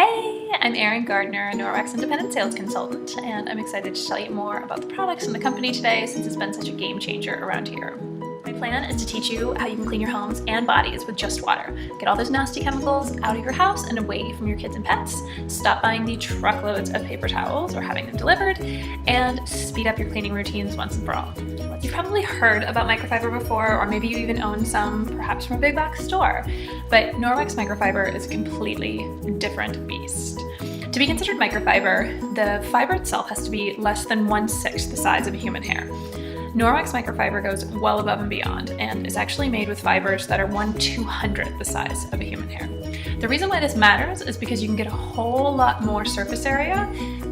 Hey, I'm Erin Gardner, Norwex Independent Sales Consultant, and I'm excited to tell you more about the products in the company today since it's been such a game changer around here. My plan is to teach you how you can clean your homes and bodies with just water. Get all those nasty chemicals out of your house and away from your kids and pets. Stop buying the truckloads of paper towels or having them delivered, and speed up your cleaning routines once and for all. You've probably heard about microfiber before, or maybe you even own some, perhaps from a big box store. But Norwex Microfiber is a completely different beast. To be considered microfiber, the fiber itself has to be less than 1/6 the size of a human hair. Norwex Microfiber goes well above and beyond and is actually made with fibers that are 1/200th the size of a human hair. The reason why this matters is because you can get a whole lot more surface area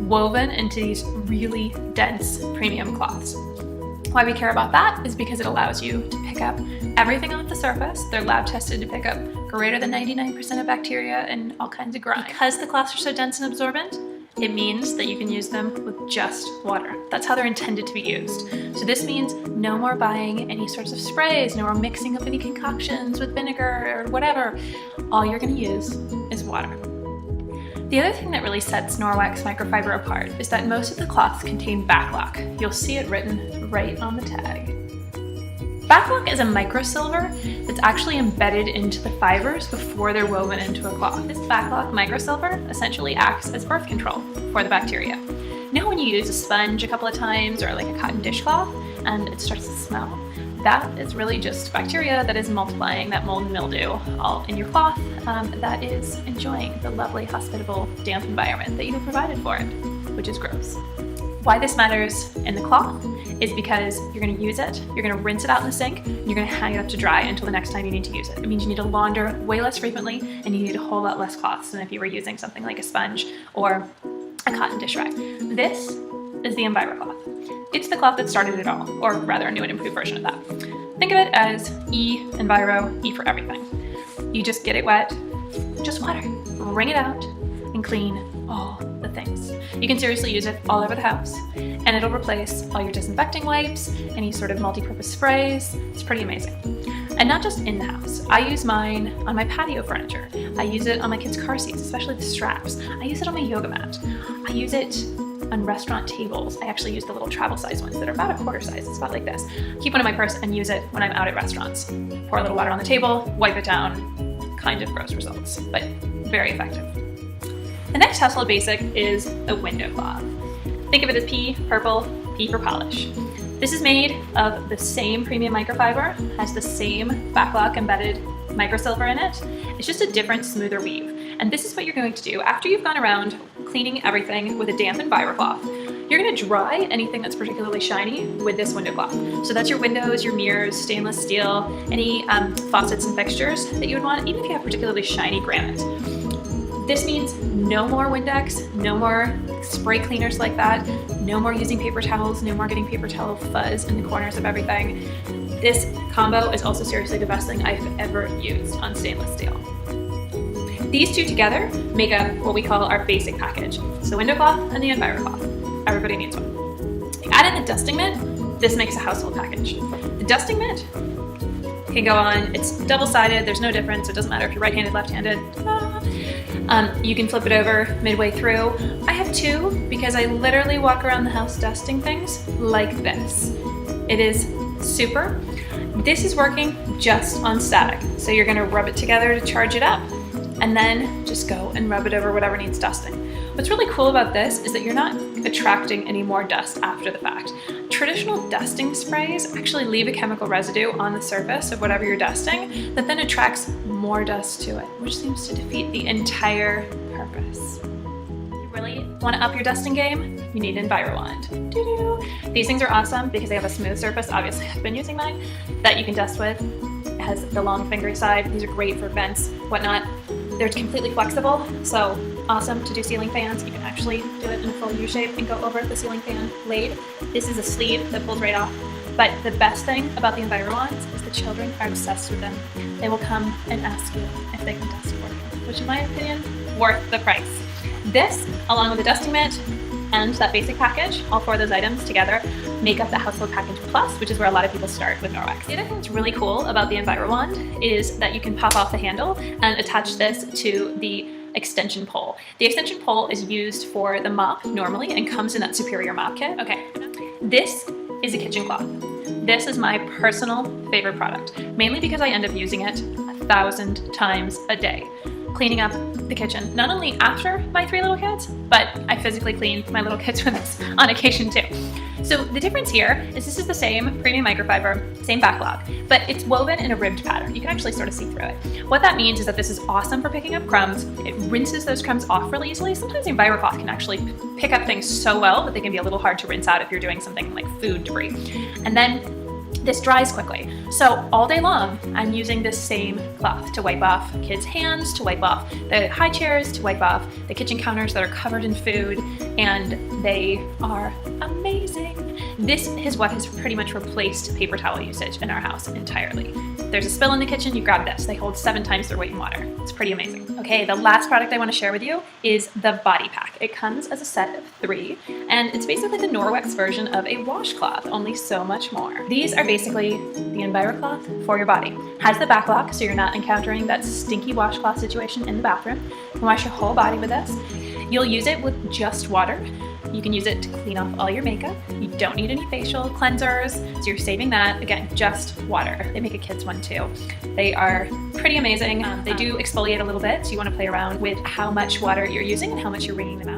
woven into these really dense premium cloths. Why we care about that is because it allows you to pick up everything off the surface. They're lab tested to pick up greater than 99% of bacteria and all kinds of grime. Because the cloths are so dense and absorbent, it means that you can use them with just water. That's how they're intended to be used. So this means no more buying any sorts of sprays, no more mixing up any concoctions with vinegar or whatever. All you're gonna use is water. The other thing that really sets Norwex Microfiber apart is that most of the cloths contain backlock. You'll see it written right on the tag. Backlock is a microsilver that's actually embedded into the fibers before they're woven into a cloth. This backlock microsilver essentially acts as birth control for the bacteria. You know when you use a sponge a couple of times or like a cotton dishcloth and it starts to smell? That is really just bacteria that is multiplying that mold and mildew all in your cloth that is enjoying the lovely, hospitable, damp environment that you have provided for it, which is gross. Why this matters in the cloth is because you're going to use it, you're going to rinse it out in the sink, and you're going to hang it up to dry until the next time you need to use it. It means you need to launder way less frequently and you need a whole lot less cloths than if you were using something like a sponge or a cotton dish rag. This is the Envirocloth. It's the cloth that started it all, or rather a new and improved version of that. Think of it as Enviro, E for everything. You just get it wet, just water, wring it out, and clean all the things. You can seriously use it all over the house, and it'll replace all your disinfecting wipes, any sort of multi-purpose sprays. It's pretty amazing. And not just in the house. I use mine on my patio furniture. I use it on my kids' car seats, especially the straps. I use it on my yoga mat. I use it on restaurant tables. I actually use the little travel size ones that are about a quarter size. It's about like this. Keep one in my purse and use it when I'm out at restaurants. Pour a little water on the table, wipe it down. Kind of gross results, but very effective. The next household basic is a window cloth. Think of it as P, purple, P for polish. This is made of the same premium microfiber, has the same backlock embedded microsilver in it. It's just a different, smoother weave. And this is what you're going to do after you've gone around cleaning everything with a damp Envirocloth. You're going to dry anything that's particularly shiny with this window cloth. So that's your windows, your mirrors, stainless steel, any faucets and fixtures that you would want, even if you have particularly shiny granite. This means no more Windex, no more spray cleaners like that, no more using paper towels, no more getting paper towel fuzz in the corners of everything. This combo is also seriously the best thing I've ever used on stainless steel. These two together make up what we call our basic package. It's the window cloth and the Envirocloth. Everybody needs one. You add in the dusting mitt, this makes a household package. The dusting mitt can go on, it's double-sided, there's no difference, it doesn't matter if you're right-handed, left-handed. You can flip it over midway through. I have two because I literally walk around the house dusting things like this. It is super. This is working just on static. So you're gonna rub it together to charge it up and then just go and rub it over whatever needs dusting. What's really cool about this is that you're not attracting any more dust after the fact. Traditional dusting sprays actually leave a chemical residue on the surface of whatever you're dusting that then attracts more dust to it, which seems to defeat the entire purpose. You really want to up your dusting game? You need an Envirowand. Doo-doo. These things are awesome because they have a smooth surface, obviously I've been using mine, that you can dust with. It has the long fingery side. These are great for vents, whatnot. They're completely flexible, so awesome to do ceiling fans. You can actually do it in a full U shape and go over the ceiling fan blade. This is a sleeve that pulls right off. But the best thing about the Envirowands is the children are obsessed with them. They will come and ask you if they can dust for you, which in my opinion, worth the price. This, along with the dusting mitt and that basic package, all four of those items together, make up the Household Package Plus, which is where a lot of people start with Norwex. The other thing that's really cool about the Envirowand is that you can pop off the handle and attach this to the extension pole. The extension pole is used for the mop normally and comes in that superior mop kit. Okay, this is a kitchen cloth. This is my personal favorite product, mainly because I end up using it 1,000 times a day, cleaning up the kitchen, not only after my 3 little kids, but I physically clean my little kids with this on occasion too. So the difference here is this is the same premium microfiber, same backlog, but it's woven in a ribbed pattern. You can actually sort of see through it. What that means is that this is awesome for picking up crumbs. It rinses those crumbs off really easily. Sometimes the Envirocloth can actually pick up things so well that they can be a little hard to rinse out if you're doing something like food debris. And then this dries quickly. So all day long, I'm using this same cloth to wipe off kids' hands, to wipe off the high chairs, to wipe off the kitchen counters that are covered in food, and they are amazing. This is what has pretty much replaced paper towel usage in our house entirely. There's a spill in the kitchen, you grab this. They hold 7 times their weight in water. It's pretty amazing. Okay, the last product I want to share with you is the body pack. It comes as a set of 3, and it's basically the Norwex version of a washcloth, only so much more. These are basically the Envirocloth for your body. Has the back lock, so you're not encountering that stinky washcloth situation in the bathroom. You can wash your whole body with this. You'll use it with just water. You can use it to clean off all your makeup. You don't need any facial cleansers, so you're saving that. Again, just water. They make a kids one too. They are pretty amazing. They do exfoliate a little bit, so you want to play around with how much water you're using and how much you're wringing them out.